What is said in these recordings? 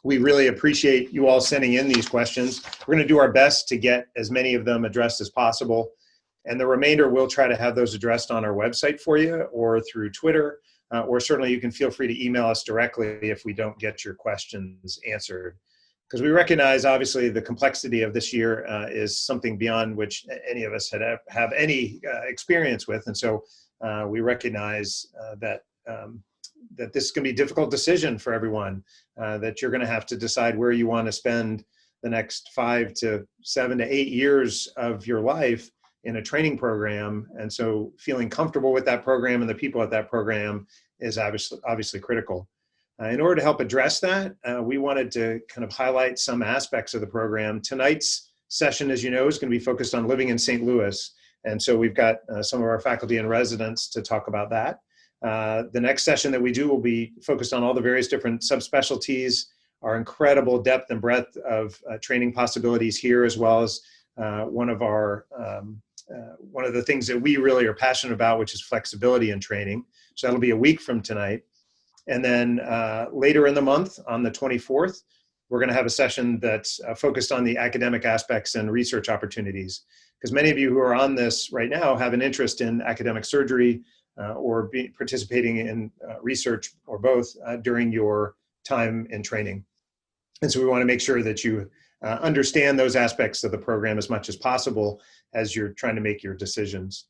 We really appreciate you all sending in these questions. We're going to do our best to get as many of them addressed as possible. And the remainder, we'll try to have those addressed on our website for you or through Twitter, or certainly you can feel free to email us directly if we don't get your questions answered. Because we recognize, obviously, the complexity of this year is something beyond which any of us have any experience with. And so we recognize that this is going to be a difficult decision for everyone, that you're going to have to decide where you want to spend the next 5 to 7 to 8 years of your life in a training program. And so feeling comfortable with that program and the people at that program is obviously critical. In order to help address that, we wanted to kind of highlight some aspects of the program. Tonight's session, as you know, is going to be focused on living in St. Louis. And so we've got some of our faculty and residents to talk about that. The next session that we do will be focused on all the various different subspecialties, our incredible depth and breadth of training possibilities here, as well as one of the things that we really are passionate about, which is flexibility in training. So that'll be a week from tonight. And then later in the month, on the 24th, we're going to have a session that's focused on the academic aspects and research opportunities. Because many of you who are on this right now have an interest in academic surgery or participating in research or both during your time in training. And so we want to make sure that you understand those aspects of the program as much as possible as you're trying to make your decisions.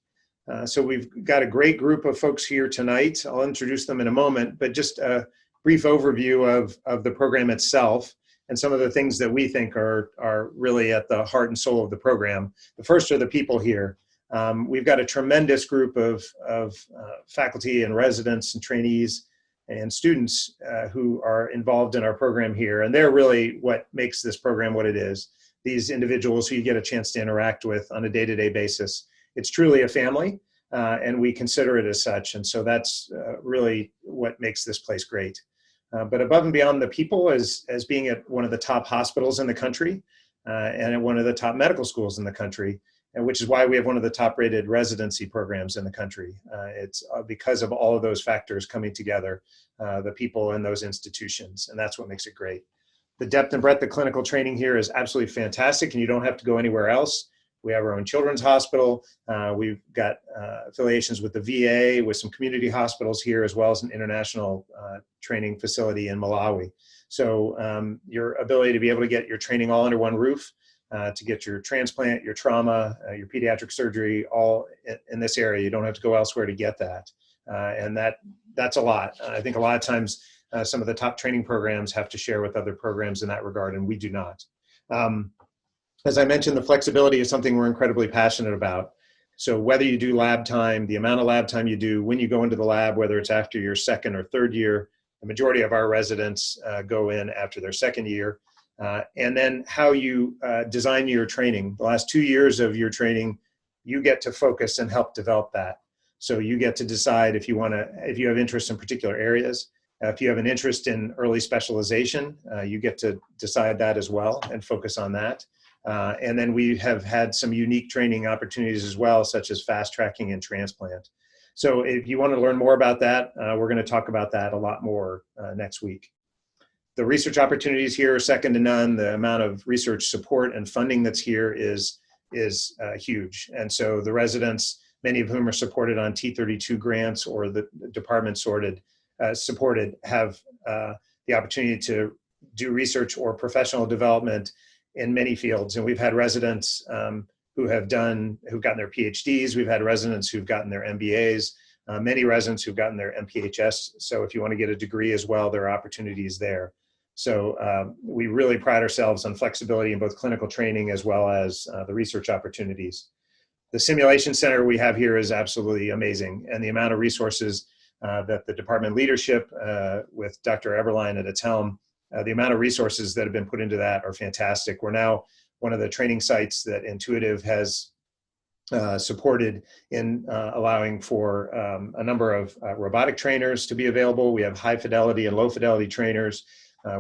So we've got a great group of folks here tonight. I'll introduce them in a moment, but just a brief overview of the program itself and some of the things that we think are really at the heart and soul of the program. The first are the people here. We've got a tremendous group of faculty and residents and trainees and students who are involved in our program here. And they're really what makes this program what it is. These individuals who you get a chance to interact with on a day-to-day basis. It's truly a family, and we consider it as such. And so that's really what makes this place great. But above and beyond the people, as being at one of the top hospitals in the country and at one of the top medical schools in the country, and which is why we have one of the top rated residency programs in the country. It's because of all of those factors coming together, the people in those institutions, and that's what makes it great. The depth and breadth of clinical training here is absolutely fantastic, and you don't have to go anywhere else. We have our own children's hospital. We've got affiliations with the VA, with some community hospitals here, as well as an international training facility in Malawi. So your ability to be able to get your training all under one roof, to get your transplant, your trauma, your pediatric surgery, all in this area. You don't have to go elsewhere to get that. And that's a lot. I think a lot of times some of the top training programs have to share with other programs in that regard, and we do not. As I mentioned, the flexibility is something we're incredibly passionate about. So whether you do lab time, the amount of lab time you do, when you go into the lab, whether it's after your second or third year, the majority of our residents go in after their second year. And then how you design your training. The last 2 years of your training, you get to focus and help develop that. So you get to decide if you have interest in particular areas. If you have an interest in early specialization, you get to decide that as well and focus on that. And then we have had some unique training opportunities as well, such as fast tracking and transplant. So if you want to learn more about that, we're going to talk about that a lot more next week. The research opportunities here are second to none. The amount of research support and funding that's here is huge. And so the residents, many of whom are supported on T32 grants or the department supported, have the opportunity to do research or professional development in many fields. And we've had residents who've gotten their PhDs. We've had residents who've gotten their MBAs, many residents who've gotten their MPHS. So if you want to get a degree as well, there are opportunities there. So we really pride ourselves on flexibility in both clinical training as well as the research opportunities. The simulation center we have here is absolutely amazing. And the amount of resources that the department leadership with Dr. Everline at its helm, the amount of resources that have been put into that are fantastic. We're now one of the training sites that Intuitive has supported in allowing for a number of robotic trainers to be available. We have high fidelity and low fidelity trainers.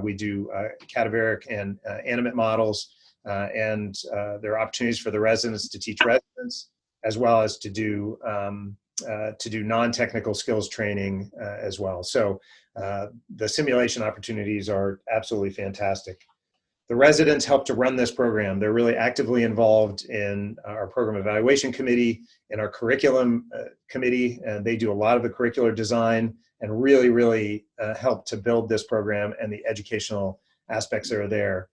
We do cadaveric and animate models, and there are opportunities for the residents to teach residents, as well as to do to do non-technical skills training as well. So the simulation opportunities are absolutely fantastic. The residents help to run this program. They're really actively involved in our program evaluation committee, in our curriculum committee, and they do a lot of the curricular design and really help to build this program and the educational aspects that are there.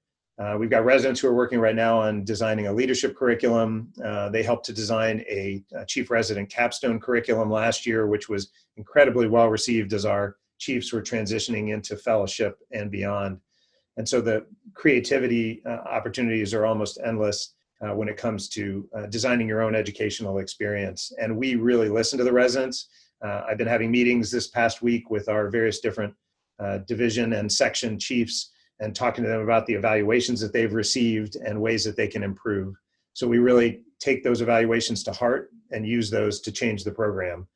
We've got residents who are working right now on designing a leadership curriculum. They helped to design a chief resident capstone curriculum last year, which was incredibly well received as our chiefs were transitioning into fellowship and beyond. And so the creativity opportunities are almost endless when it comes to designing your own educational experience. And we really listen to the residents. I've been having meetings this past week with our various different division and section chiefs and talking to them about the evaluations that they've received and ways that they can improve. So we really take those evaluations to heart and use those to change the program.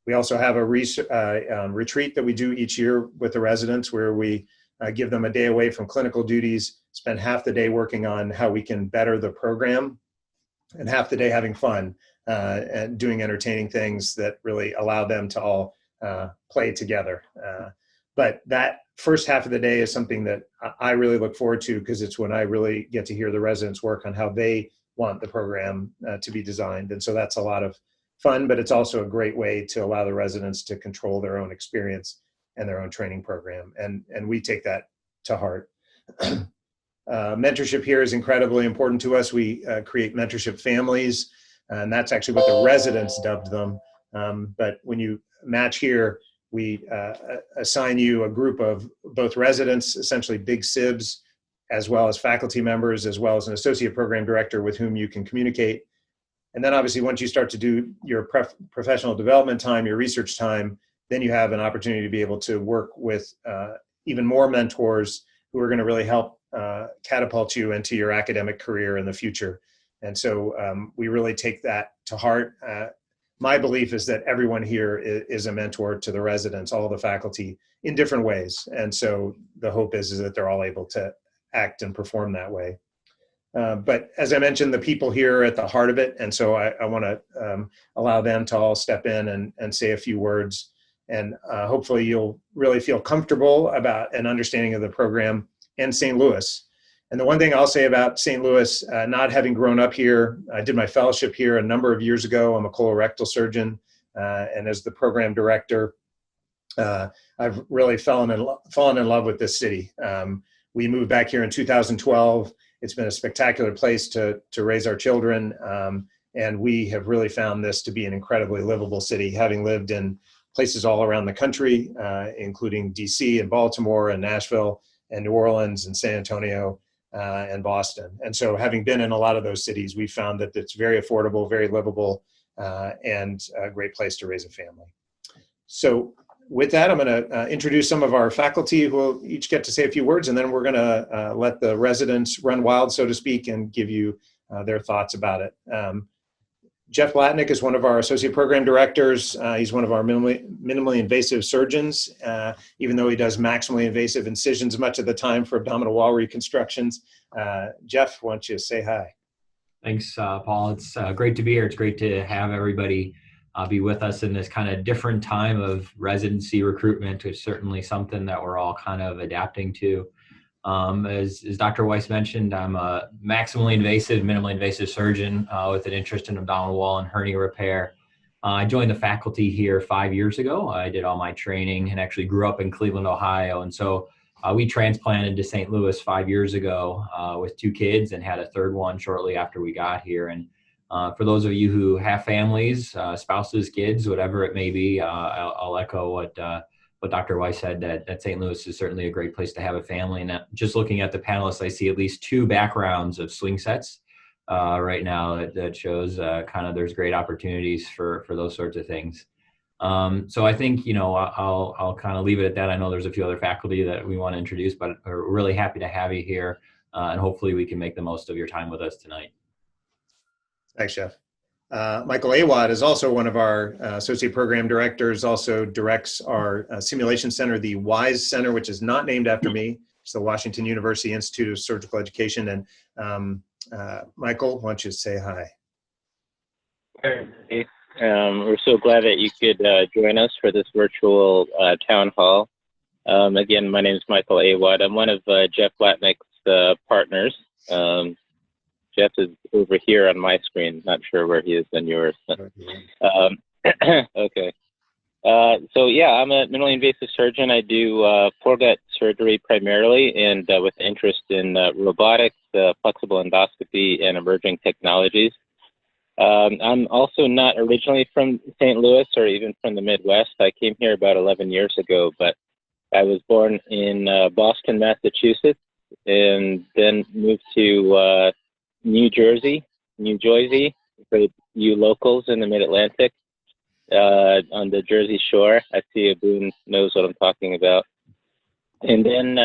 We also have a retreat that we do each year with the residents where we give them a day away from clinical duties, spend half the day working on how we can better the program, and half the day having fun and doing entertaining things that really allow them to all play together. But that first half of the day is something that I really look forward to because it's when I really get to hear the residents work on how they want the program to be designed. And so that's a lot of fun, but it's also a great way to allow the residents to control their own experience and their own training program. And we take that to heart. Mentorship here is incredibly important to us. We create mentorship families, and that's actually what the residents dubbed them. But when you match here, we assign you a group of both residents, essentially big SIBs, as well as faculty members, as well as an associate program director with whom you can communicate. And then obviously once you start to do your professional development time, your research time, then you have an opportunity to be able to work with even more mentors who are going to really help catapult you into your academic career in the future. And so we really take that to heart. My belief is that everyone here is a mentor to the residents, all the faculty, in different ways. And so the hope is that they're all able to act and perform that way. But as I mentioned, the people here are at the heart of it. And so I want to allow them to all step in and say a few words. And hopefully you'll really feel comfortable about an understanding of the program and St. Louis. And the one thing I'll say about St. Louis, not having grown up here, I did my fellowship here a number of years ago. I'm a colorectal surgeon. And as the program director, I've really fallen in love with this city. We moved back here in 2012. It's been a spectacular place to raise our children. And we have really found this to be an incredibly livable city, having lived in places all around the country, including DC and Baltimore and Nashville and New Orleans and San Antonio and Boston. And so having been in a lot of those cities, we found that it's very affordable, very livable, and a great place to raise a family. So with that, I'm going to introduce some of our faculty who will each get to say a few words, and then we're going to let the residents run wild, so to speak, and give you their thoughts about it. Jeff Latnick is one of our associate program directors. He's one of our minimally invasive surgeons, even though he does maximally invasive incisions much of the time for abdominal wall reconstructions. Jeff, why don't you say hi? Thanks, Paul. It's great to be here. It's great to have everybody be with us in this kind of different time of residency recruitment, which is certainly something that we're all kind of adapting to. As Dr. Weiss mentioned, I'm a maximally invasive, minimally invasive surgeon with an interest in abdominal wall and hernia repair. I joined the faculty here 5 years ago. I did all my training and actually grew up in Cleveland, Ohio. And so we transplanted to St. Louis 5 years ago with 2 kids and had a third one shortly after we got here. And for those of you who have families, spouses, kids, whatever it may be, I'll echo what Dr. Weiss said, that St. Louis is certainly a great place to have a family. And just looking at the panelists, I see at least 2 backgrounds of swing sets right now that shows kind of there's great opportunities for those sorts of things. So I think, I'll kind of leave it at that. I know there's a few other faculty that we want to introduce, but we're really happy to have you here. And hopefully we can make the most of your time with us tonight. Thanks, Jeff. Michael Awad is also one of our associate program directors, also directs our simulation center, the WISE Center, which is not named after me. It's the Washington University Institute of Surgical Education. And Michael, why don't you say hi? Hey, We're so glad that you could join us for this virtual town hall. Again, my name is Michael Awad. I'm one of Jeff Latnick's partners. Jeff is over here on my screen. Not sure where he is on yours. Okay. So yeah, I'm a minimally invasive surgeon. I do foregut surgery primarily, and with interest in robotics, flexible endoscopy, and emerging technologies. I'm also not originally from St. Louis or even from the Midwest. I came here about 11 years ago, but I was born in Boston, Massachusetts, and then moved to New Jersey for you locals in the Mid-Atlantic. On the Jersey Shore. I see Boone knows what I'm talking about. And then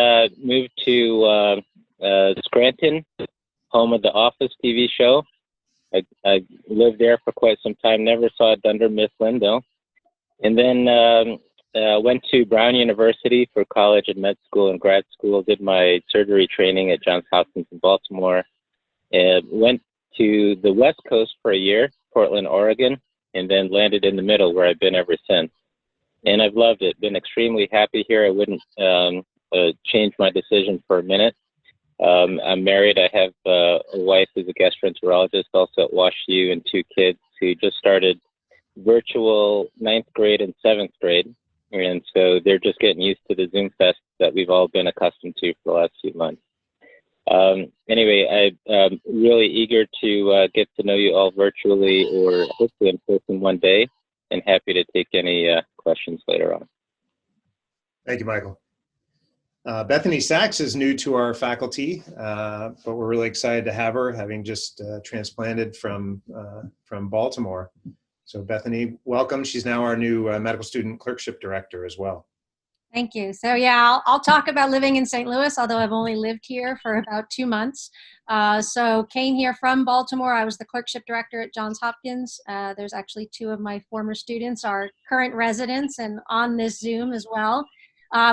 moved to Scranton, home of the Office TV show. I lived there for quite some time, never saw Dunder Mifflin though. And then went to Brown University for college and med school and grad school, did my surgery training at Johns Hopkins in Baltimore, and went to the West Coast for a year, Portland, Oregon, and then landed in the middle where I've been ever since. And I've loved it, been extremely happy here. I wouldn't change my decision for a minute. I'm married. I have a wife who's a gastroenterologist, also at WashU, and 2 kids who just started virtual 9th grade and 7th grade. And so they're just getting used to the Zoom fest that we've all been accustomed to for the last few months. Anyway, I'm really eager to get to know you all virtually or hopefully in person one day, and happy to take any questions later on. Thank you, Michael. Bethany Sachs is new to our faculty, but we're really excited to have her, having just transplanted from Baltimore. So Bethany, welcome. She's now our new medical student clerkship director as well. Thank you. So yeah, I'll talk about living in St. Louis, although I've only lived here for about 2 months. So came here from Baltimore. I was the clerkship director at Johns Hopkins. There's actually 2 of my former students are current residents and on this Zoom as well.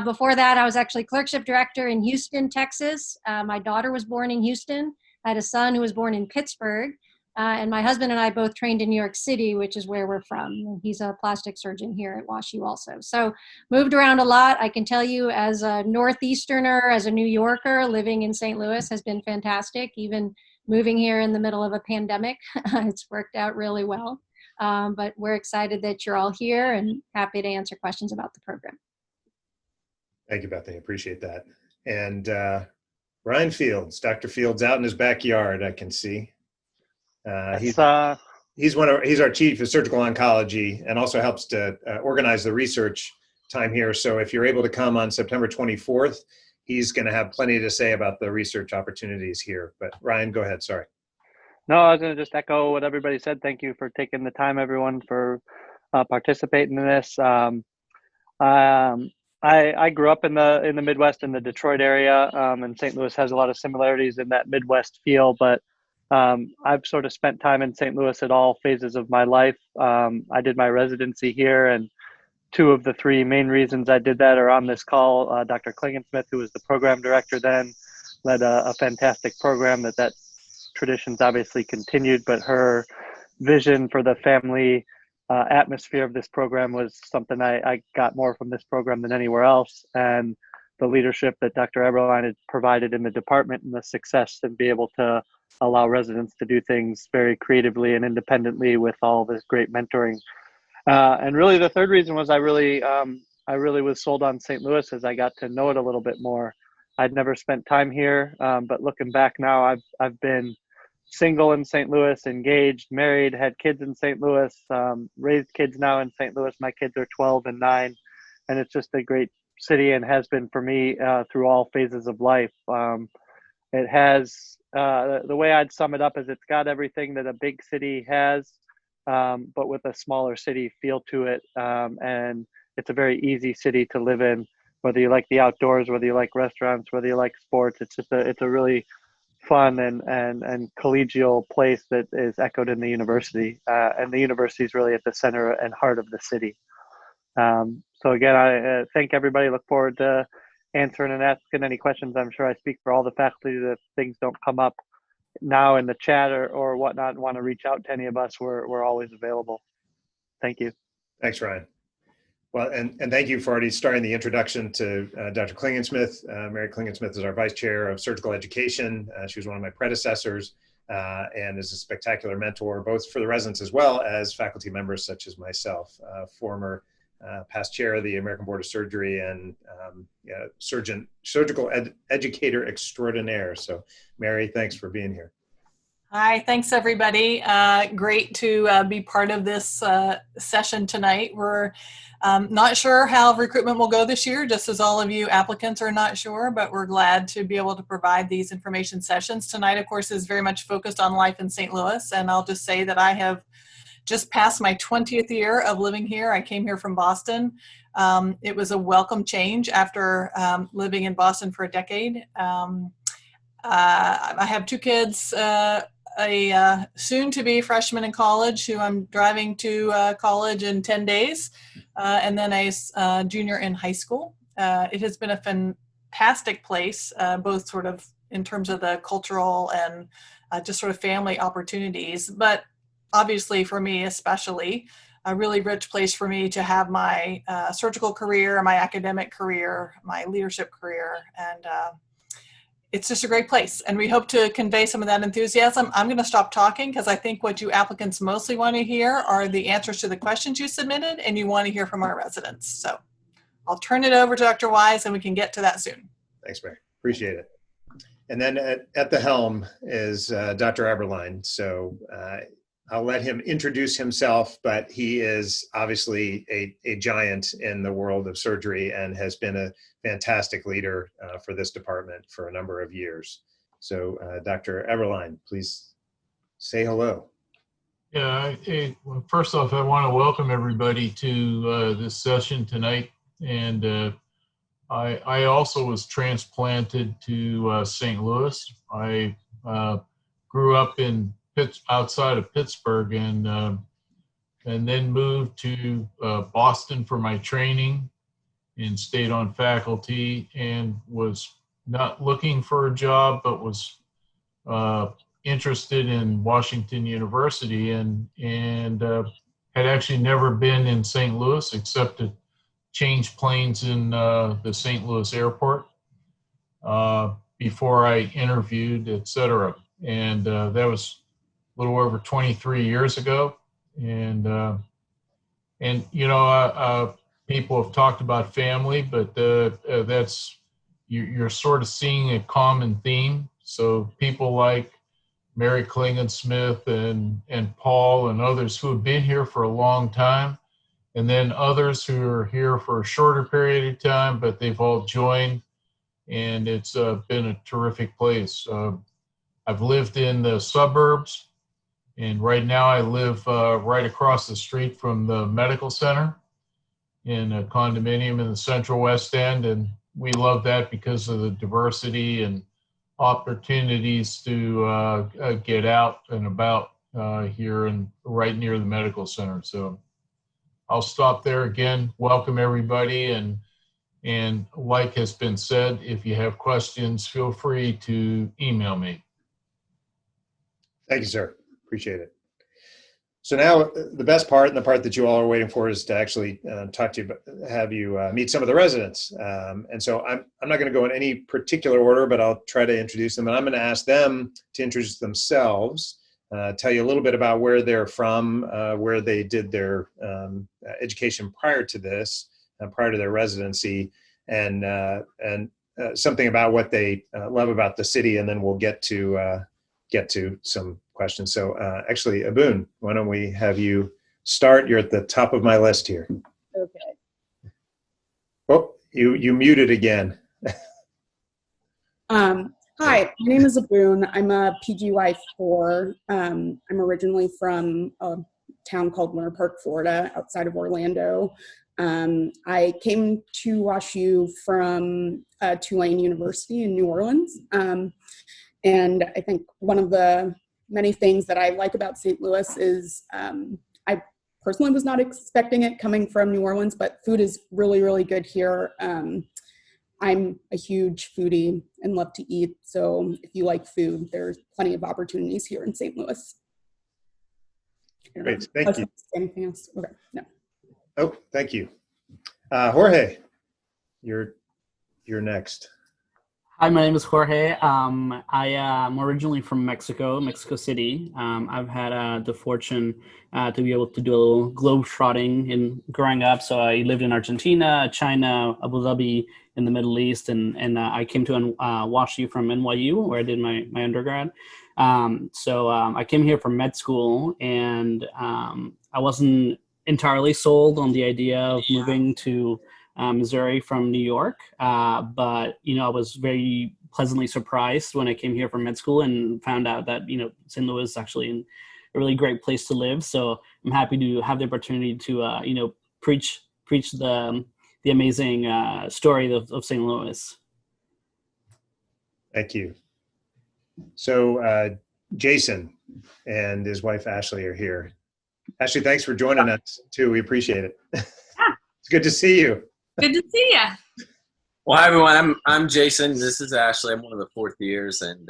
Before that, I was actually clerkship director in Houston, Texas. My daughter was born in Houston. I had a son who was born in Pittsburgh. And my husband and I both trained in New York City, which is where we're from. He's a plastic surgeon here at WashU also. So moved around a lot. I can tell you as a Northeasterner, as a New Yorker, living in St. Louis has been fantastic. Even moving here in the middle of a pandemic, it's worked out really well. But we're excited that you're all here and happy to answer questions about the program. Thank you, Bethany. Appreciate that. And Ryan Fields, Dr. Fields out in his backyard, I can see. He's our chief of surgical oncology and also helps to organize the research time here. So if you're able to come on September 24th, he's going to have plenty to say about the research opportunities here. But Ryan, go ahead. Sorry. No, I was going to just echo what everybody said. Thank you for taking the time, everyone, for participating in this. I grew up in the Midwest, in the Detroit area, and St. Louis has a lot of similarities in that Midwest feel, but I've sort of spent time in St. Louis at all phases of my life. I did my residency here, and 2 of the 3 main reasons I did that are on this call. Dr. Klingensmith, who was the program director then, led a fantastic program that tradition's obviously continued, but her vision for the family atmosphere of this program was something I got more from this program than anywhere else. And the leadership that Dr. Everline had provided in the department and the success and be able to allow residents to do things very creatively and independently with all this great mentoring. And really the third reason was I really was sold on St. Louis as I got to know it a little bit more. I'd never spent time here, but looking back now, I've been single in St. Louis, engaged, married, had kids in St. Louis, raised kids now in St. Louis. My kids are 12 and 9, and it's just a great city and has been for me through all phases of life. It has, the way I'd sum it up is it's got everything that a big city has, but with a smaller city feel to it. And it's a very easy city to live in, whether you like the outdoors, whether you like restaurants, whether you like sports. It's just it's a really fun and collegial place that is echoed in the university. And the university is really at the center and heart of the city. So again, I thank everybody. Look forward to answering and asking any questions. I'm sure I speak for all the faculty that if things don't come up now in the chat or whatnot and want to reach out to any of us, we're always available. Thank you. Thanks, Ryan. Well, and thank you for already starting the introduction to Dr. Klingensmith. Mary Klingensmith is our Vice Chair of Surgical Education. She was one of my predecessors and is a spectacular mentor, both for the residents as well as faculty members such as myself, former past chair of the American Board of Surgery and surgical educator extraordinaire. So Mary, thanks for being here. Hi, thanks everybody. Great to be part of this session tonight. We're not sure how recruitment will go this year, just as all of you applicants are not sure, but we're glad to be able to provide these information sessions. Tonight, of course, is very much focused on life in St. Louis, and I'll just say that I have just passed my 20th year of living here. I came here from Boston. It was a welcome change after living in Boston for a decade. I have two kids, a soon-to-be freshman in college who I'm driving to college in 10 days, and then a junior in high school. It has been a fantastic place, both sort of in terms of the cultural and just sort of family opportunities, but obviously for me especially, a really rich place for me to have my surgical career, my academic career, my leadership career, and it's just a great place, and we hope to convey some of that enthusiasm. I'm going to stop talking because I think what you applicants mostly want to hear are the answers to the questions you submitted, and you want to hear from our residents. So I'll turn it over to Dr. Wise, and we can get to that soon. Thanks, Mary. Appreciate it. And then at the helm is Dr. Everline. So I'll let him introduce himself, but he is obviously a giant in the world of surgery and has been a fantastic leader for this department for a number of years. So Dr. Everline, please say hello. Yeah, well, first off, I want to welcome everybody to this session tonight. And I also was transplanted to St. Louis. I grew up in outside of Pittsburgh and then moved to Boston for my training and stayed on faculty and was not looking for a job, but was interested in Washington University and had actually never been in St. Louis except to change planes in the St. Louis airport before I interviewed, et cetera. And that was a little over 23 years ago. And you know, people have talked about family, but that's, you're sort of seeing a common theme. So people like Mary Klingensmith and Paul and others who have been here for a long time, and then others who are here for a shorter period of time, but they've all joined, and it's been a terrific place. I've lived in the suburbs, and right now I live right across the street from the medical center in a condominium in the Central West End, and we love that because of the diversity and opportunities to get out and about here and right near the medical center. So I'll stop there. Again, welcome everybody, and like has been said, if you have questions, feel free to email me. Thank you, sir. Appreciate it. So now the best part and the part that you all are waiting for is to actually talk to you, have you meet some of the residents. And so I'm not going to go in any particular order, but I'll try to introduce them. And I'm going to ask them to introduce themselves, tell you a little bit about where they're from, where they did their education prior to this, prior to their residency, and something about what they love about the city. And then we'll get to some questions. So actually, Aboon, why don't we have you start? You're at the top of my list here. Okay. Oh, you muted again. Hi, my name is Aboon. I'm a PGY4. I'm originally from a town called Winter Park, Florida, outside of Orlando. I came to WashU from Tulane University in New Orleans. And I think one of the many things that I like about St. Louis is I personally was not expecting it coming from New Orleans, but food is really, really good here. I'm a huge foodie and love to eat. So if you like food, there's plenty of opportunities here in St. Louis. Great, thank you. Anything else? Okay, no. Oh, thank you. Jorge, you're next. Hi, my name is Jorge. I am originally from Mexico City. I've had the fortune to be able to do a little globe trotting in growing up. So I lived in Argentina, China, Abu Dhabi, in the Middle East, and I came to WashU from NYU, where I did my undergrad. So I came here for med school, and I wasn't entirely sold on the idea of moving to Missouri from New York. But, I was very pleasantly surprised when I came here for med school and found out that, St. Louis is actually a really great place to live. So I'm happy to have the opportunity to, preach the amazing story of St. Louis. Thank you. So Jason and his wife, Ashley, are here. Ashley, thanks for joining us too. We appreciate it. It's good to see you. Good to see you. Well, hi everyone. I'm Jason. This is Ashley. I'm one of the fourth years, and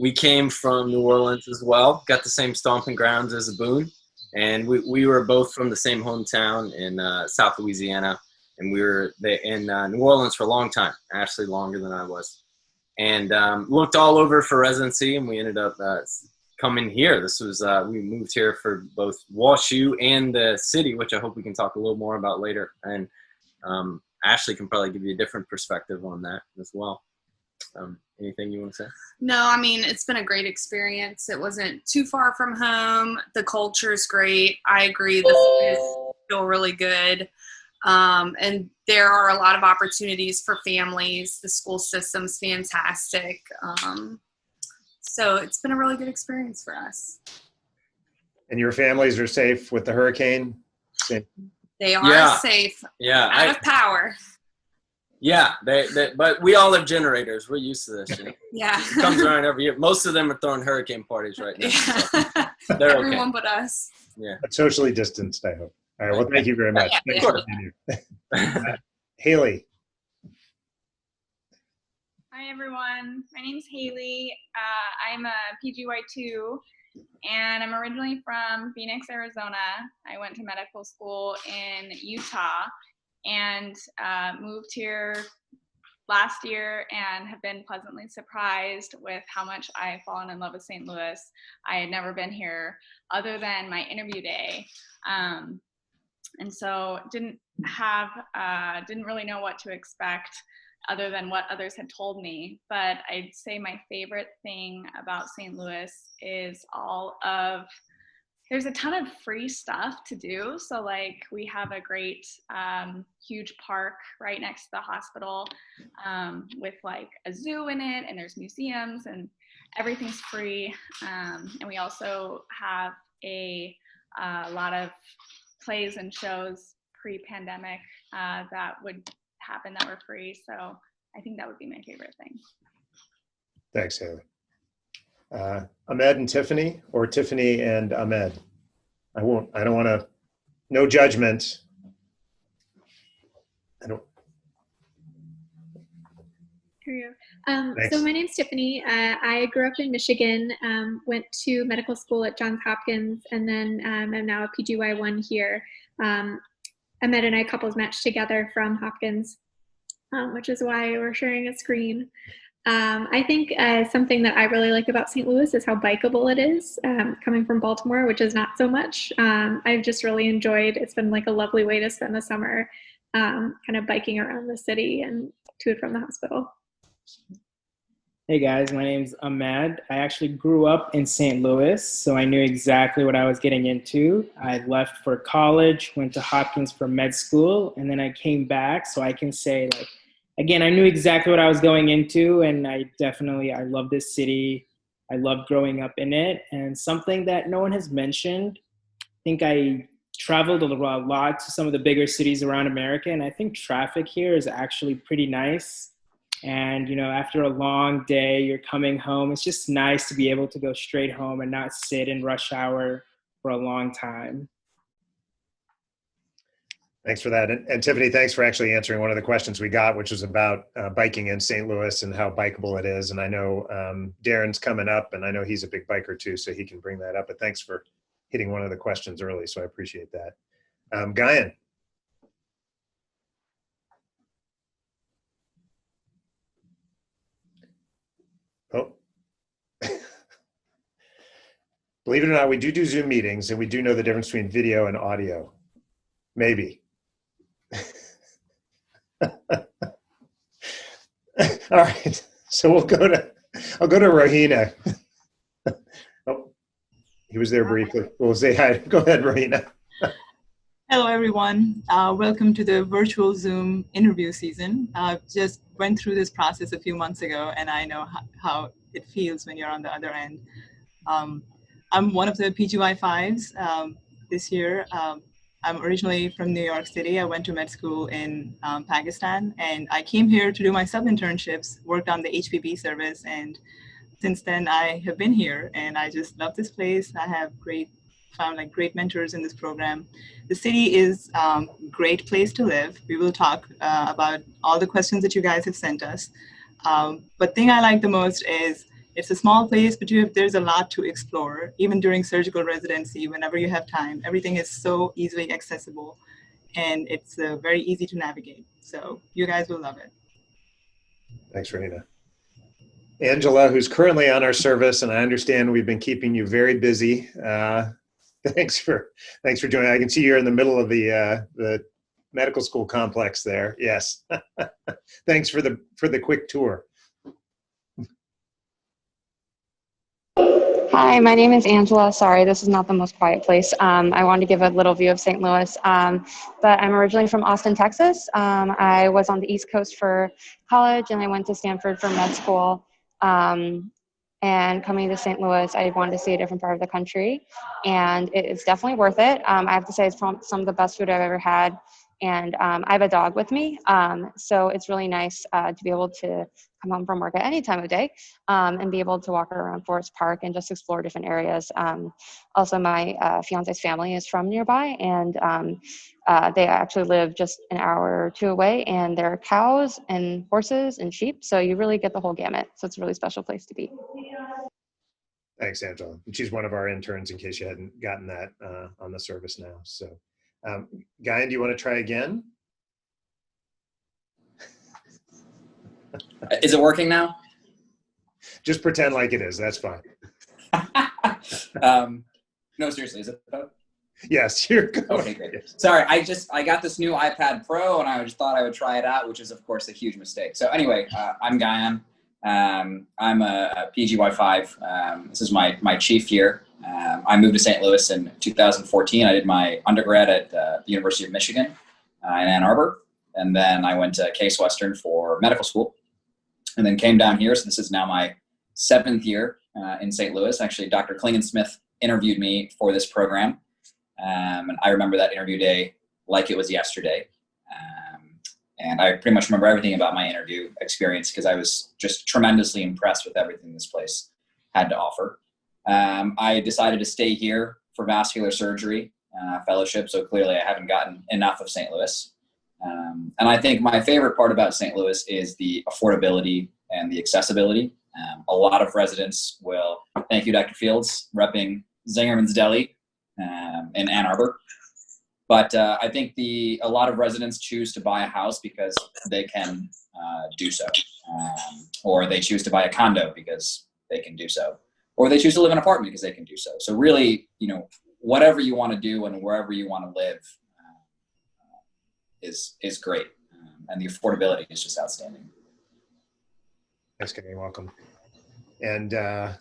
we came from New Orleans as well. Got the same stomping grounds as Boone, and we were both from the same hometown in South Louisiana, and we were in New Orleans for a long time. Ashley longer than I was, and looked all over for residency, and we ended up coming here. This was we moved here for both WashU and the city, which I hope we can talk a little more about later. And Ashley can probably give you a different perspective on that as well. Anything you want to say? No, I mean, it's been a great experience. It wasn't too far from home. The culture is great. I agree. The food is still really good. And there are a lot of opportunities for families. The school system's fantastic. So it's been a really good experience for us. And your families are safe with the hurricane? They are safe. Yeah. Out of power. Yeah, but we all have generators. We're used to this. Yeah. It comes around every year. Most of them are throwing hurricane parties right now. Yeah. So they're okay. Everyone but us. Yeah. But socially distanced, I hope. All right, well, thank you very much. Yeah, Thanks for being here. Haley. Hi, everyone. My name's Haley. I'm a PGY2, and I'm originally from Phoenix, Arizona. I went to medical school in Utah and moved here last year and have been pleasantly surprised with how much I've fallen in love with St. Louis. I had never been here other than my interview day. And so didn't really know what to expect other than what others had told me. But I'd say my favorite thing about St. Louis is there's a ton of free stuff to do. So like we have a great huge park right next to the hospital with like a zoo in it, and there's museums and everything's free. And we also have a lot of plays and shows pre-pandemic that would happen that were free. So I think that would be my favorite thing. Thanks, Haley. Ahmed and Tiffany, or Tiffany and Ahmed? I don't want to, no judgment. Here we go. So my name's Tiffany. I grew up in Michigan, went to medical school at Johns Hopkins, and then I'm now a PGY1 here. Ahmed and I couples matched together from Hopkins, which is why we're sharing a screen. I think something that I really like about St. Louis is how bikeable it is. Coming from Baltimore, which is not so much. I've just really enjoyed, it's been like a lovely way to spend the summer kind of biking around the city and to and from the hospital. Hey guys, my name's Ahmed. I actually grew up in St. Louis, so I knew exactly what I was getting into. I left for college, went to Hopkins for med school, and then I came back, so I can say, like, again, I knew exactly what I was going into, and I love this city. I loved growing up in it, and something that no one has mentioned, I think I traveled a lot to some of the bigger cities around America, and I think traffic here is actually pretty nice. And, you know, after a long day, you're coming home. It's just nice to be able to go straight home and not sit in rush hour for a long time. Thanks for that. And Tiffany, thanks for actually answering one of the questions we got, which was about biking in St. Louis and how bikeable it is. And I know Darren's coming up, and I know he's a big biker too, so he can bring that up. But thanks for hitting one of the questions early, so I appreciate that. Guyan. Oh. Believe it or not, we do Zoom meetings, and we do know the difference between video and audio. Maybe. All right, so I'll go to Rohina. Oh, he was there briefly. We'll say hi. Go ahead, Rohina. Hello, everyone. Welcome to the virtual Zoom interview season. Just went through this process a few months ago, and I know how it feels when you're on the other end. I'm one of the PGY5s this year. I'm originally from New York City. I went to med school in Pakistan, and I came here to do my sub-internships, worked on the HPB service, and since then I have been here, and I just love this place. I have found like great mentors in this program. The city is a great place to live. We will talk about all the questions that you guys have sent us. But thing I like the most is it's a small place, but there's a lot to explore. Even during surgical residency, whenever you have time, everything is so easily accessible, and it's very easy to navigate. So you guys will love it. Thanks, Raina. Angela, who's currently on our service, and I understand we've been keeping you very busy. Thanks for joining. I can see you're in the middle of the medical school complex there. Yes. Thanks for the quick tour. Hi, my name is Angela. Sorry, this is not the most quiet place. I wanted to give a little view of St. Louis, but I'm originally from Austin, Texas. I was on the East Coast for college, and I went to Stanford for med school. And coming to St. Louis, I wanted to see a different part of the country, and it's definitely worth it. I have to say it's some of the best food I've ever had, and I have a dog with me, so it's really nice to be able to come home from work at any time of day and be able to walk around Forest Park and just explore different areas. Also, my fiance's family is from nearby, and they actually live just an hour or two away, and there are cows and horses and sheep, so you really get the whole gamut. So it's a really special place to be. Thanks, Angela. She's one of our interns, in case you hadn't gotten that on the service now. So, Guyan, do you want to try again? Is it working now? Just pretend like it is. That's fine. No, seriously, is it? Yes, you're good. Okay, great. Sorry, I got this new iPad Pro, and I just thought I would try it out, which is, of course, a huge mistake. So anyway, I'm Guyan. I'm a PGY5. This is my chief year. I moved to St. Louis in 2014. I did my undergrad at the University of Michigan in Ann Arbor. And then I went to Case Western for medical school, and then came down here. So this is now my 7th year in St. Louis. Actually, Dr. Klingensmith interviewed me for this program. And I remember that interview day like it was yesterday. And I pretty much remember everything about my interview experience because I was just tremendously impressed with everything this place had to offer. I decided to stay here for vascular surgery fellowship, so clearly I haven't gotten enough of St. Louis. And I think my favorite part about St. Louis is the affordability and the accessibility. A lot of residents will, thank you, Dr. Fields, repping Zingerman's Deli in Ann Arbor. But I think a lot of residents choose to buy a house because they can do so. Or they choose to buy a condo because they can do so. Or they choose to live in an apartment because they can do so. So really, whatever you want to do and wherever you want to live is great. And the affordability is just outstanding. Thanks, Gary. You're welcome. And I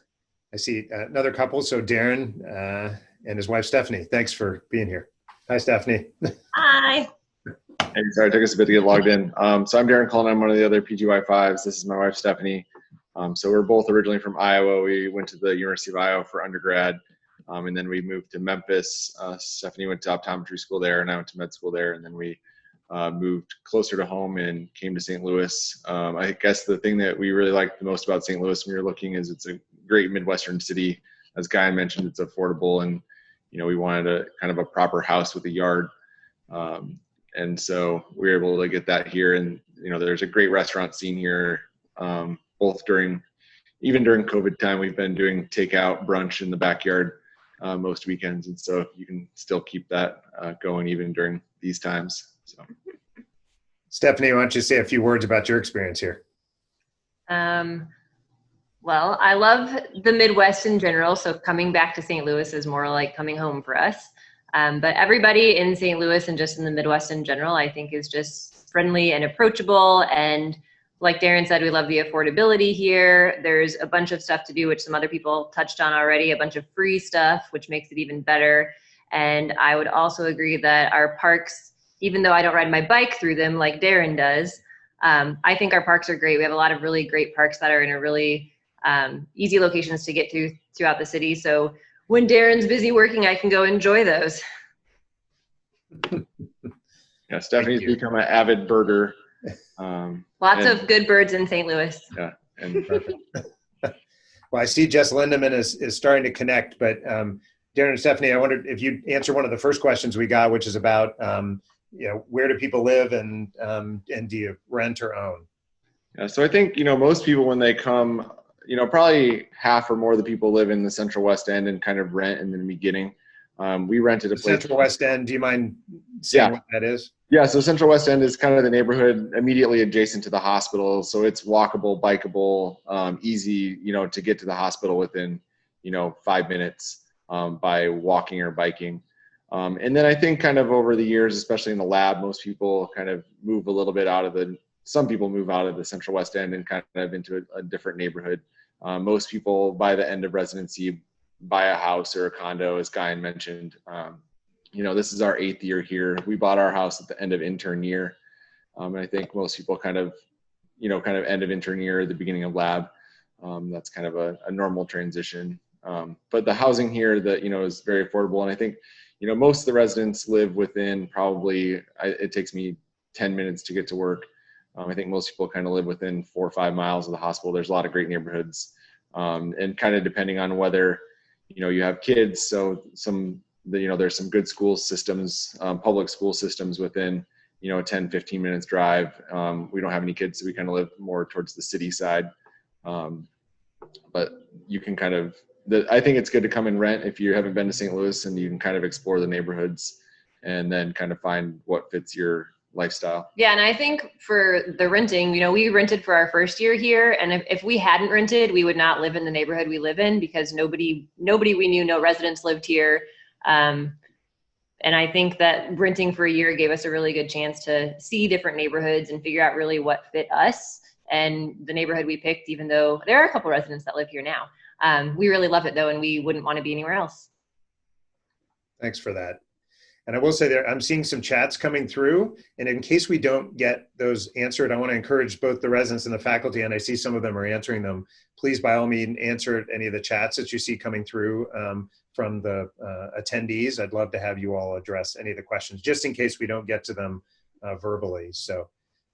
see another couple. So Darren and his wife, Stephanie, thanks for being here. Hi, Stephanie. Hi. Hey, sorry, it took us a bit to get logged in. So I'm Darren Cullen. I'm one of the other PGY5s. This is my wife, Stephanie. So we're both originally from Iowa. We went to the University of Iowa for undergrad, and then we moved to Memphis. Stephanie went to optometry school there, and I went to med school there, and then we moved closer to home and came to St. Louis. I guess the thing that we really liked the most about St. Louis when we were looking is it's a great Midwestern city. As Guy mentioned, it's affordable, and we wanted a kind of a proper house with a yard. And so we were able to get that here. And, there's a great restaurant scene here, both even during COVID time. We've been doing takeout brunch in the backyard most weekends. And so you can still keep that going even during these times. So, Stephanie, why don't you say a few words about your experience here? Well, I love the Midwest in general, so coming back to St. Louis is more like coming home for us. But everybody in St. Louis and just in the Midwest in general, I think is just friendly and approachable. And like Darren said, we love the affordability here. There's a bunch of stuff to do, which some other people touched on already, a bunch of free stuff, which makes it even better. And I would also agree that our parks, even though I don't ride my bike through them like Darren does, I think our parks are great. We have a lot of really great parks that are in a really easy locations to get to throughout the city. So when Darren's busy working, I can go enjoy those. Yeah, Stephanie's become an avid birder. Lots of good birds in St. Louis. Yeah, and perfect. Well, I see Jess Lindemann is starting to connect, but Darren and Stephanie, I wondered if you'd answer one of the first questions we got, which is about where do people live and do you rent or own? Yeah, so I think most people when they come, probably half or more of the people live in the Central West End and kind of rent in the beginning. We rented a place. Central West End, do you mind saying what that is? Yeah, so Central West End is kind of the neighborhood immediately adjacent to the hospital. So it's walkable, bikeable, easy, to get to the hospital within, 5 minutes by walking or biking. And then I think kind of over the years, especially in the lab, most people kind of move a little bit some people move out of the Central West End and kind of into a different neighborhood. Most people by the end of residency buy a house or a condo, as Guyan mentioned. This is our 8th year here. We bought our house at the end of intern year. And I think most people kind of end of intern year, the beginning of lab. That's kind of a normal transition. But the housing here is very affordable. And I think, most of the residents live within it takes me 10 minutes to get to work. I think most people kind of live within 4 or 5 miles of the hospital. There's a lot of great neighborhoods. And kind of depending on whether, you have kids. So there's some good school systems, public school systems within, 10, 15 minutes drive. We don't have any kids, so we kind of live more towards the city side. But you can I think it's good to come and rent if you haven't been to St. Louis, and you can kind of explore the neighborhoods and then kind of find what fits your lifestyle. Yeah, and I think for the renting, we rented for our first year here, and if we hadn't rented, we would not live in the neighborhood we live in because nobody we knew, no residents lived here. And I think that renting for a year gave us a really good chance to see different neighborhoods and figure out really what fit us. And the neighborhood we picked, even though there are a couple residents that live here now, we really love it though, and we wouldn't want to be anywhere else. Thanks for that. And I will say I'm seeing some chats coming through, and in case we don't get those answered, I want to encourage both the residents and the faculty, and I see some of them are answering them. Please, by all means, answer any of the chats that you see coming through from the attendees. I'd love to have you all address any of the questions, just in case we don't get to them verbally. So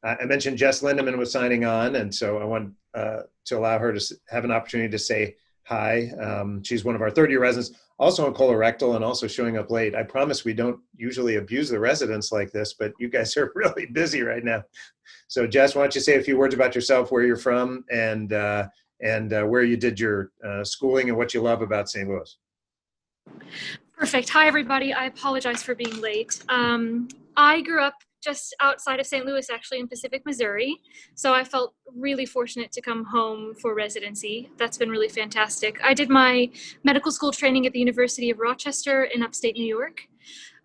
I mentioned Jess Lindemann was signing on, and so I want to allow her to have an opportunity to say hi. She's one of our third-year residents, also on colorectal and also showing up late. I promise we don't usually abuse the residents like this, but you guys are really busy right now. So Jess, why don't you say a few words about yourself, where you're from, and where you did your schooling and what you love about St. Louis. Perfect. Hi, everybody. I apologize for being late. I grew up just outside of St. Louis, actually in Pacific, Missouri. So I felt really fortunate to come home for residency. That's been really fantastic. I did my medical school training at the University of Rochester in upstate New York.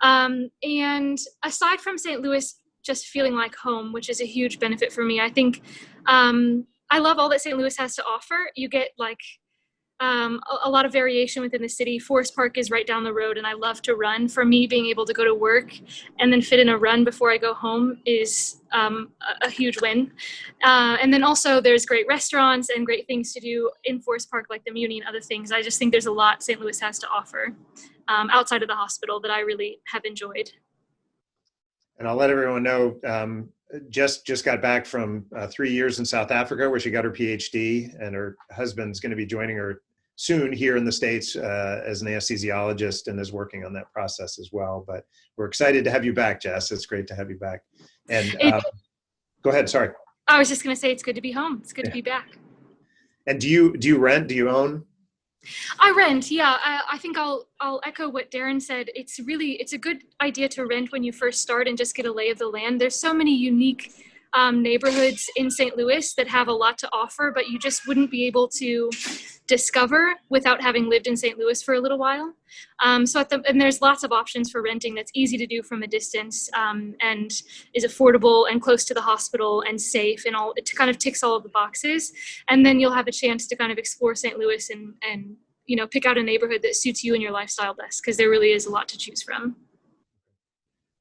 And aside from St. Louis just feeling like home, which is a huge benefit for me, I think I love all that St. Louis has to offer. You get a lot of variation within the city. Forest Park is right down the road, and I love to run. For me, being able to go to work and then fit in a run before I go home is a huge win. And then also there's great restaurants and great things to do in Forest Park, like the Muni and other things. I just think there's a lot St. Louis has to offer outside of the hospital that I really have enjoyed. And I'll let everyone know, Jess just got back from 3 years in South Africa, where she got her PhD, and her husband's going to be joining her soon here in the States as an anesthesiologist, and is working on that process as well. But we're excited to have you back, Jess. It's great to have you back. And go ahead. Sorry. I was just going to say it's good to be home. It's good to be back. And do you rent? Do you own? I rent, yeah. I think I'll echo what Darren said. It's a good idea to rent when you first start and just get a lay of the land. There's so many unique neighborhoods in St. Louis that have a lot to offer, but you just wouldn't be able to discover without having lived in St. Louis for a little while. And there's lots of options for renting that's easy to do from a distance, and is affordable and close to the hospital and safe, and it kind of ticks all of the boxes. And then you'll have a chance to kind of explore St. Louis and pick out a neighborhood that suits you and your lifestyle best, because there really is a lot to choose from.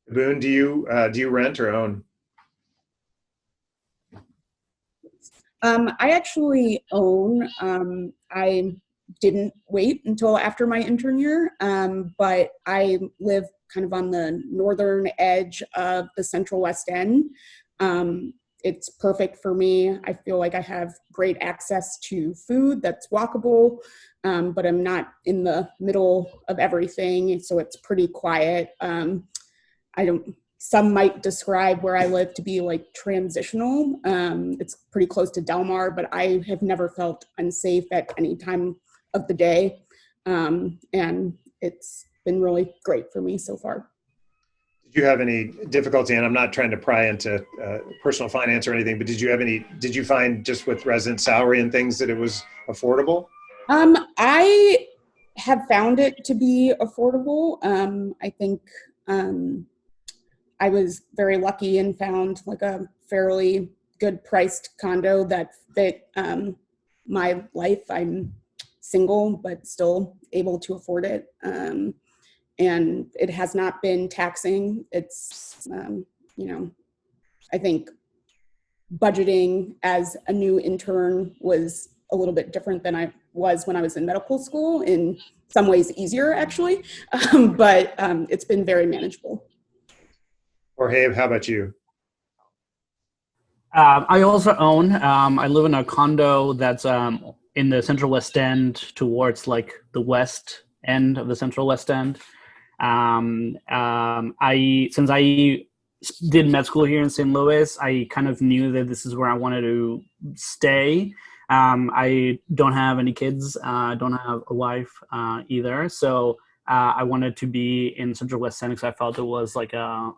Boone, do you rent or own? I actually own. I didn't wait until after my intern year, but I live kind of on the northern edge of the Central West End. It's perfect for me. I feel like I have great access to food that's walkable, but I'm not in the middle of everything, so it's pretty quiet. Some might describe where I live to be like transitional. It's pretty close to Del Mar, but I have never felt unsafe at any time of the day. And it's been really great for me so far. Did you have any difficulty, and I'm not trying to pry into personal finance or anything, but did you find just with resident salary and things that it was affordable? I have found it to be affordable. I think I was very lucky and found like a fairly good priced condo that fit my life. I'm single, but still able to afford it. And it has not been taxing. It's, I think budgeting as a new intern was a little bit different than I was when I was in medical school, in some ways easier actually, but it's been very manageable. Jorge, how about you? I also own. I live in a condo that's in the Central West End, towards like the west end of the Central West End. Since I did med school here in St. Louis, I kind of knew that this is where I wanted to stay. I don't have any kids. I don't have a wife either. So I wanted to be in Central West End because I felt it was like a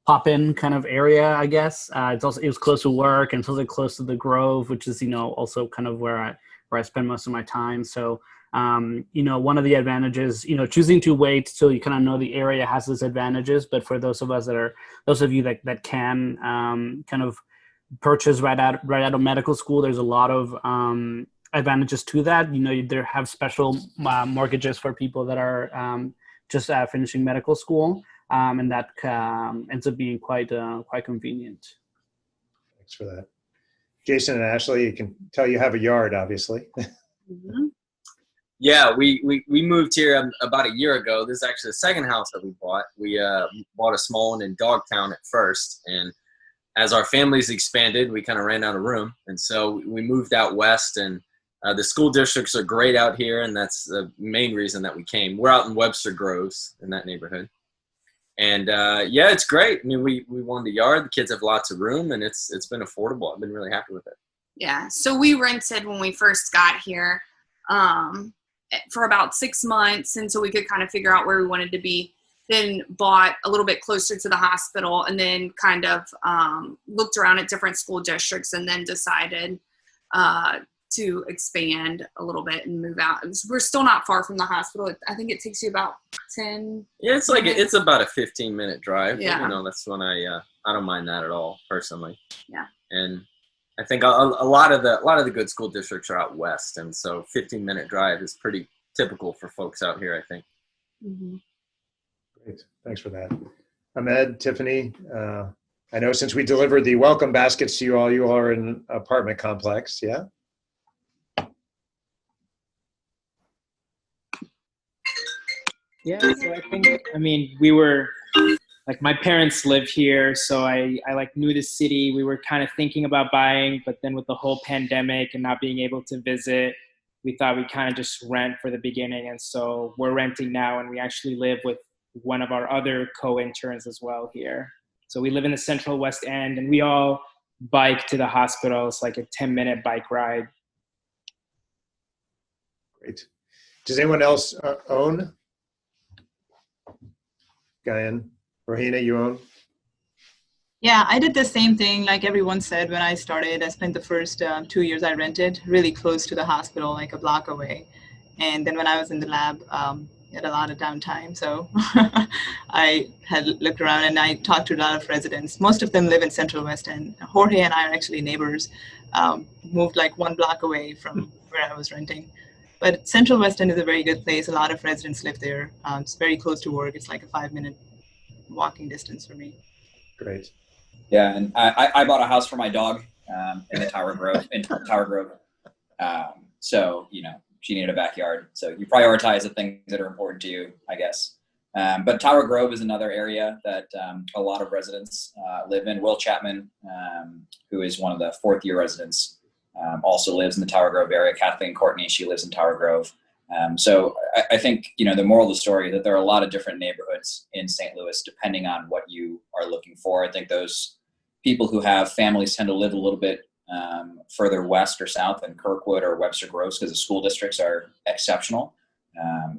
pop-in kind of area, I guess. It was close to work, and it's also close to the Grove, which is, also kind of where I spend most of my time. So, one of the advantages, choosing to wait till you kind of know the area has its advantages. But for those of you that can kind of purchase right out of medical school, there's a lot of advantages to that. There have special mortgages for people that are just finishing medical school. And that ends up being quite convenient. Thanks for that. Jason and Ashley, you can tell you have a yard, obviously. Mm-hmm. Yeah, we moved here about a year ago. This is actually the second house that we bought. We bought a small one in Dogtown at first, and as our families expanded, we kind of ran out of room, and so we moved out west. And the school districts are great out here, and that's the main reason that we came. We're out in Webster Groves in that neighborhood. And it's great. I mean, we wanted a yard. The kids have lots of room, and it's been affordable. I've been really happy with it. Yeah. So we rented when we first got here for about 6 months, and so we could kind of figure out where we wanted to be. Then bought a little bit closer to the hospital, and then kind of looked around at different school districts, and then decided to expand a little bit and move out. We're still not far from the hospital. I think it takes you about 10. Yeah, it's about a 15-minute drive. Yeah. That's when I don't mind that at all, personally. Yeah. And I think a lot of the good school districts are out west, and so 15-minute drive is pretty typical for folks out here, I think. Mm-hmm. Great, thanks for that. Ahmed, Tiffany, I know since we delivered the welcome baskets to you all are in an apartment complex, yeah? Yeah, so we were, like, my parents live here, so I knew the city. We were kind of thinking about buying, but then with the whole pandemic and not being able to visit, we thought we'd kind of just rent for the beginning. And so we're renting now, and we actually live with one of our other co-interns as well here. So we live in the Central West End, and we all bike to the hospital. It's like a 10-minute bike ride. Great. Does anyone else own? Guyan, Rohina, you own? Yeah, I did the same thing like everyone said when I started. I spent the first 2 years I rented really close to the hospital, like a block away. And then when I was in the lab, I had a lot of downtime. So I had looked around and I talked to a lot of residents. Most of them live in Central West End. Jorge and I are actually neighbors, moved like 1 block away from where I was renting. But Central West End is a very good place. A lot of residents live there. It's very close to work. It's like a 5-minute walking distance for me. Great. Yeah, and I bought a house for my dog in the Tower Grove. So, she needed a backyard. So you prioritize the things that are important to you, I guess. But Tower Grove is another area that a lot of residents live in. Will Chapman, who is one of the 4th-year residents, also lives in the Tower Grove area. Kathleen Courtney, she lives in Tower Grove. So I think, the moral of the story that there are a lot of different neighborhoods in St. Louis, depending on what you are looking for. I think those people who have families tend to live a little bit further west or south in Kirkwood or Webster Groves because the school districts are exceptional.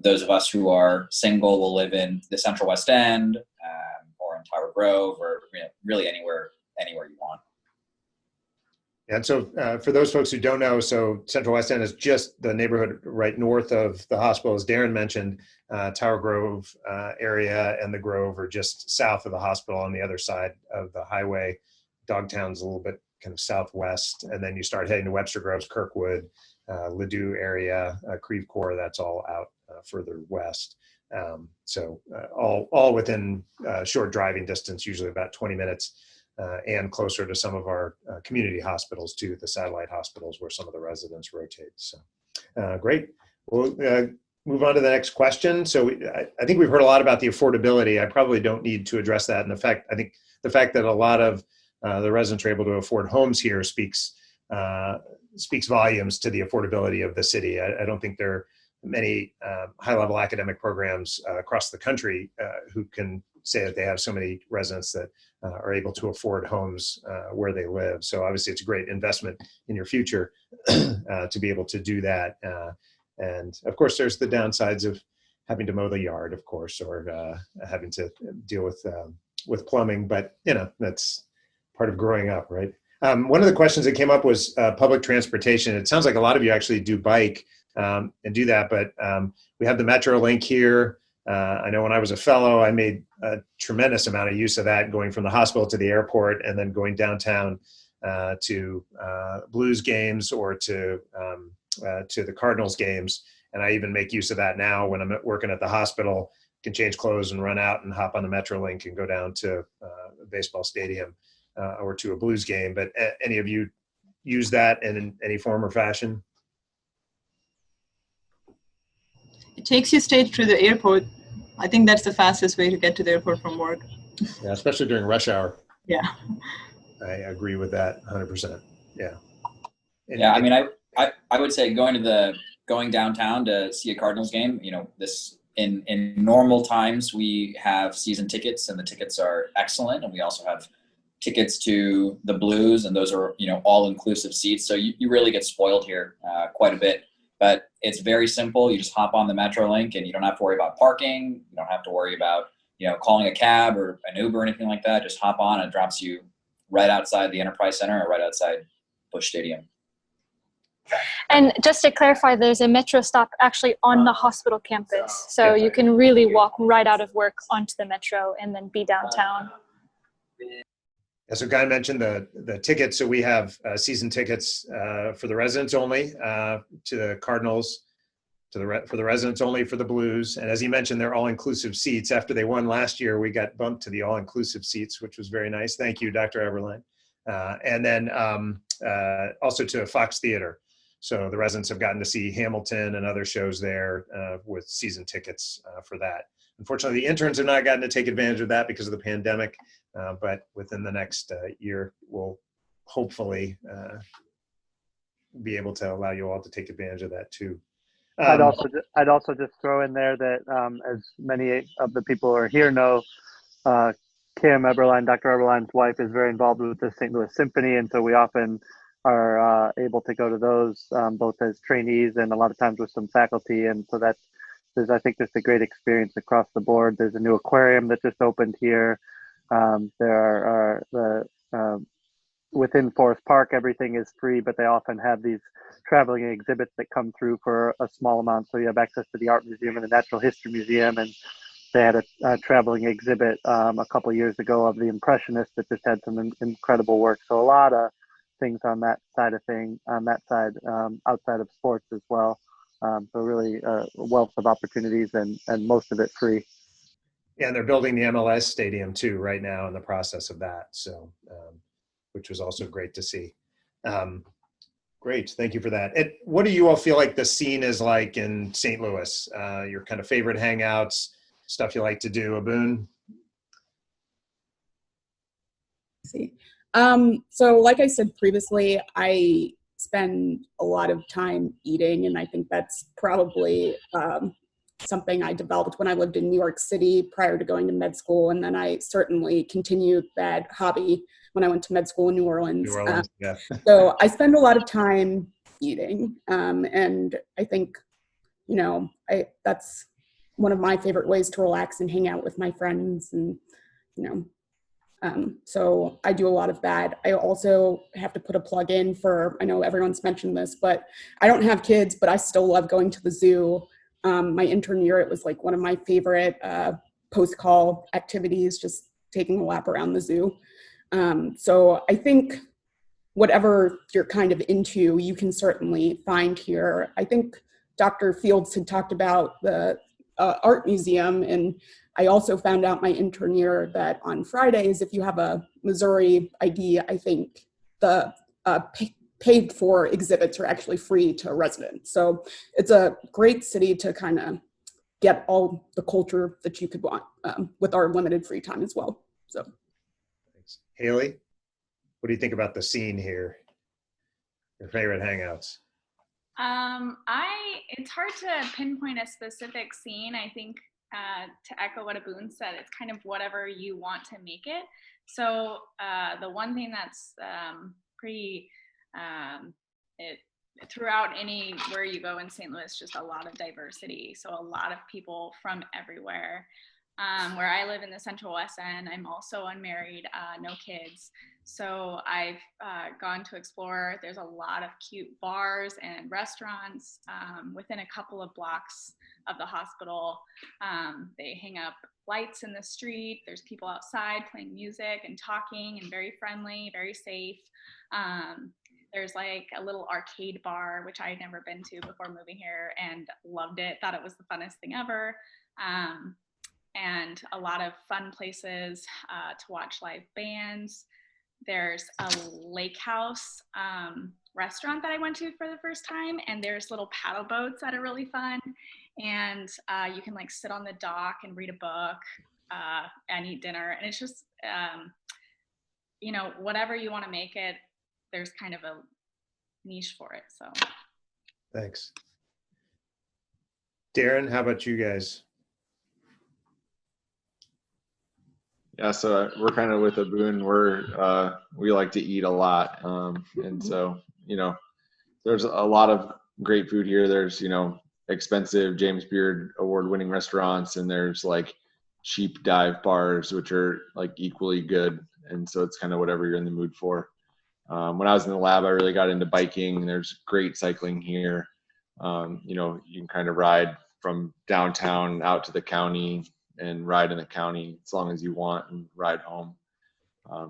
Those of us who are single will live in the Central West End or in Tower Grove or really anywhere you want. And so for those folks who don't know, so Central West End is just the neighborhood right north of the hospital, as Darren mentioned. Tower Grove area and the Grove are just south of the hospital on the other side of the highway. Dogtown's a little bit kind of southwest, and then you start heading to Webster Groves, Kirkwood, Ladue area, Creve Coeur, that's all out further west. So all within short driving distance, usually about 20 minutes. And closer to some of our community hospitals too, the satellite hospitals where some of the residents rotate. So great. We'll move on to the next question. So I think we've heard a lot about the affordability. I probably don't need to address that. And I think the fact that a lot of the residents are able to afford homes here speaks volumes to the affordability of the city. I don't think there are many high-level academic programs across the country who can say that they have so many residents that are able to afford homes where they live. So obviously it's a great investment in your future to be able to do that. And of course, there's the downsides of having to mow the yard, of course, or having to deal with plumbing, but that's part of growing up, right? One of the questions that came up was public transportation. It sounds like a lot of you actually do bike and do that, but we have the Metro link here. I know when I was a fellow, I made a tremendous amount of use of that, going from the hospital to the airport and then going downtown to Blues games or to the Cardinals games. And I even make use of that now when I'm working at the hospital, can change clothes and run out and hop on the Metrolink and go down to a baseball stadium or to a Blues game. But any of you use that in any form or fashion? It takes you straight through the airport. I think that's the fastest way to get to the airport from work. Yeah, especially during rush hour. Yeah. I agree with that 100%. Yeah. Yeah, I mean, I would say going downtown to see a Cardinals game, this in normal times we have season tickets and the tickets are excellent, and we also have tickets to the Blues, and those are all inclusive seats. So you really get spoiled here quite a bit. But it's very simple. You just hop on the Metrolink and you don't have to worry about parking. You don't have to worry about, calling a cab or an Uber or anything like that. Just hop on and it drops you right outside the Enterprise Center or right outside Busch Stadium. And just to clarify, there's a Metro stop actually on the hospital campus. So you can really walk right out of work onto the Metro and then be downtown. Yeah, so Guy mentioned the tickets. So we have season tickets for the residents only to the Cardinals, for the residents only for the Blues. And as he mentioned, they're all-inclusive seats. After they won last year, we got bumped to the all-inclusive seats, which was very nice. Thank you, Dr. Everline. And then also to Fox Theater. So the residents have gotten to see Hamilton and other shows there with season tickets for that. Unfortunately, the interns have not gotten to take advantage of that because of the pandemic, but within the next year, we'll hopefully be able to allow you all to take advantage of that too. I'd also just throw in there that as many of the people who are here know, Kim Everline, Dr. Everline's wife, is very involved with the St. Louis Symphony, and so we often are able to go to those both as trainees and a lot of times with some faculty. And so there's, I think, just a great experience across the board. There's a new aquarium that just opened here. There are within Forest Park, everything is free, but they often have these traveling exhibits that come through for a small amount. So you have access to the Art Museum and the Natural History Museum, and they had a traveling exhibit a couple of years ago of the Impressionists that just had some incredible work. So a lot of things on that side, outside of sports as well. So really a wealth of opportunities and most of it free. Yeah, and they're building the MLS stadium too right now in the process of that. So, which was also great to see. Great, thank you for that. What do you all feel like the scene is like in St. Louis? Your kind of favorite hangouts, stuff you like to do, Aboon? So like I said previously, I spend a lot of time eating, and I think that's probably something I developed when I lived in New York City prior to going to med school, and then I certainly continued that hobby when I went to med school in New Orleans. Yeah. So I spend a lot of time eating, and I think, you know, that's one of my favorite ways to relax and hang out with my friends, and you know. So I do a lot of that. I also have to put a plug in for, I know everyone's mentioned this, but I don't have kids, but I still love going to the zoo. My intern year, it was like one of my favorite post-call activities, just taking a lap around the zoo. So I think whatever you're kind of into, you can certainly find here. I think Dr. Fields had talked about the art museum, and I also found out my intern year that on Fridays, if you have a Missouri ID, I think the paid for exhibits are actually free to residents. So it's a great city to kind of get all the culture that you could want with our limited free time as well. So, thanks. Haley, what do you think about the scene here? Your favorite hangouts? It's hard to pinpoint a specific scene. I think to echo what Aboon said, it's kind of whatever you want to make it. So the one thing that's pretty throughout anywhere you go in St. Louis, just a lot of diversity. So a lot of people from everywhere. Where I live in the Central West End, I'm also unmarried, no kids. So I've gone to explore. There's a lot of cute bars and restaurants within a couple of blocks of the hospital. They hang up lights in the street. There's people outside playing music and talking, and very friendly, very safe. There's like a little arcade bar, which I had never been to before moving here, and loved it. Thought it was the funnest thing ever. And a lot of fun places to watch live bands. There's a lake house restaurant that I went to for the first time, and there's little paddle boats that are really fun. And you can like sit on the dock and read a book and eat dinner. And it's just, you know, whatever you want to make it, there's kind of a niche for it. So thanks. Darren, how about you guys? Yeah, so we're kind of with Aboon. We like to eat a lot, and so, you know, there's a lot of great food here. There's, you know, expensive James Beard award-winning restaurants, and there's like cheap dive bars, which are like equally good. And so it's kind of whatever you're in the mood for. When I was in the lab, I really got into biking. There's great cycling here. You know, you can kind of ride from downtown out to the county and ride in the county as long as you want and ride home.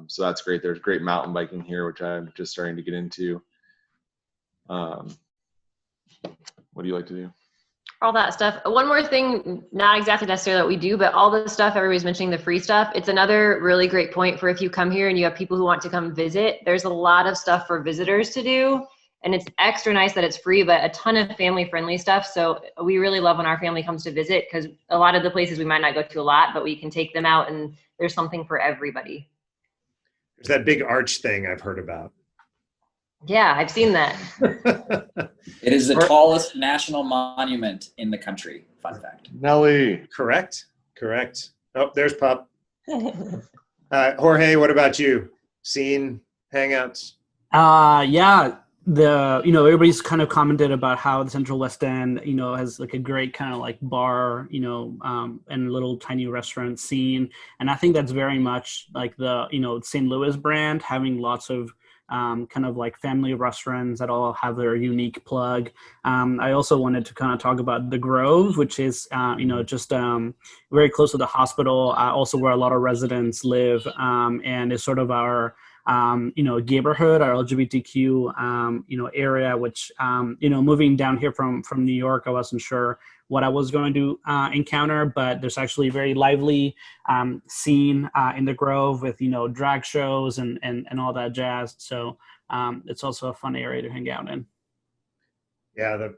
So that's great. There's great mountain biking here, which I'm just starting to get into. What do you like to do? All that stuff. One more thing, not exactly necessarily that we do, but all the stuff everybody's mentioning, the free stuff, it's another really great point for if you come here and you have people who want to come visit. There's a lot of stuff for visitors to do, and it's extra nice that it's free, but a ton of family friendly stuff. So we really love when our family comes to visit, because a lot of the places we might not go to a lot, but we can take them out and there's something for everybody. There's that big arch thing I've heard about. Yeah, I've seen that. It is the tallest national monument in the country. Fun fact. Nelly. Correct. Oh, there's Pup. Jorge, what about you? Scene, hangouts? Yeah, everybody's kind of commented about how the Central West End, has like a great kind of like bar, and little tiny restaurant scene. And I think that's very much like the, St. Louis brand, having lots of kind of like family restaurants that all have their unique plug. I also wanted to kind of talk about the Grove, which is, just very close to the hospital, also where a lot of residents live, and is sort of our neighborhood, our LGBTQ, area, which, moving down here from New York, I wasn't sure what I was going to encounter, but there's actually a very lively scene in the Grove with, drag shows and all that jazz. So it's also a fun area to hang out in. Yeah,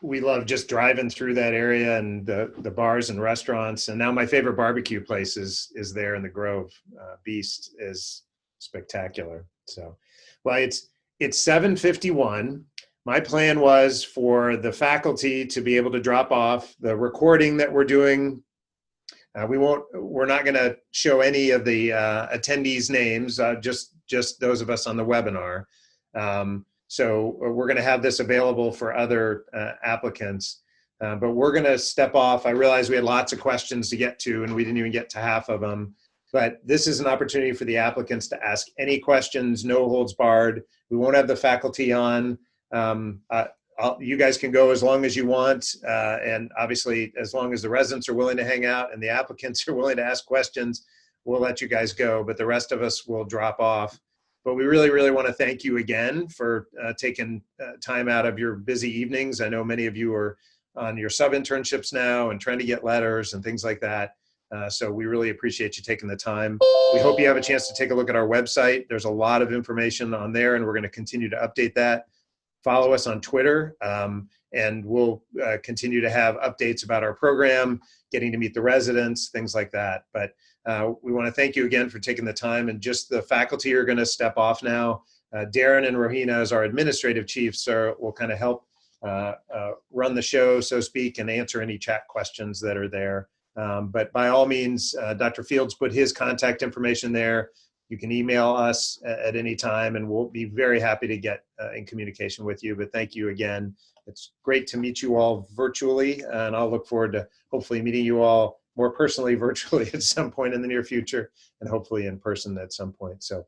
we love just driving through that area and the bars and restaurants. And now my favorite barbecue place is there in the Grove. Beast is spectacular. So, well, it's 7:51. My plan was for the faculty to be able to drop off the recording that we're doing. We're not going to show any of the attendees' names, just those of us on the webinar. So we're going to have this available for other applicants, but we're going to step off. I realized we had lots of questions to get to, and we didn't even get to half of them. But this is an opportunity for the applicants to ask any questions, no holds barred. We won't have the faculty on. You guys can go as long as you want. And obviously, as long as the residents are willing to hang out and the applicants are willing to ask questions, we'll let you guys go. But the rest of us will drop off. But we really, really want to thank you again for taking time out of your busy evenings. I know many of you are on your sub-internships now and trying to get letters and things like that. So we really appreciate you taking the time. We hope you have a chance to take a look at our website. There's a lot of information on there, and we're going to continue to update that. Follow us on Twitter, and we'll continue to have updates about our program, getting to meet the residents, things like that. But we want to thank you again for taking the time, and just the faculty are going to step off now. Darren and Rohina, as our administrative chiefs, will kind of help run the show, so to speak, and answer any chat questions that are there. But by all means, Dr. Fields put his contact information there. You can email us at any time, and we'll be very happy to get in communication with you. But thank you again. It's great to meet you all virtually, and I'll look forward to hopefully meeting you all more personally virtually at some point in the near future, and hopefully in person at some point. So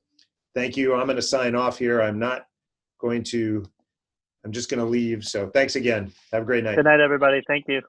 thank you. I'm going to sign off here. I'm just going to leave. So thanks again. Have a great night. Good night, everybody. Thank you.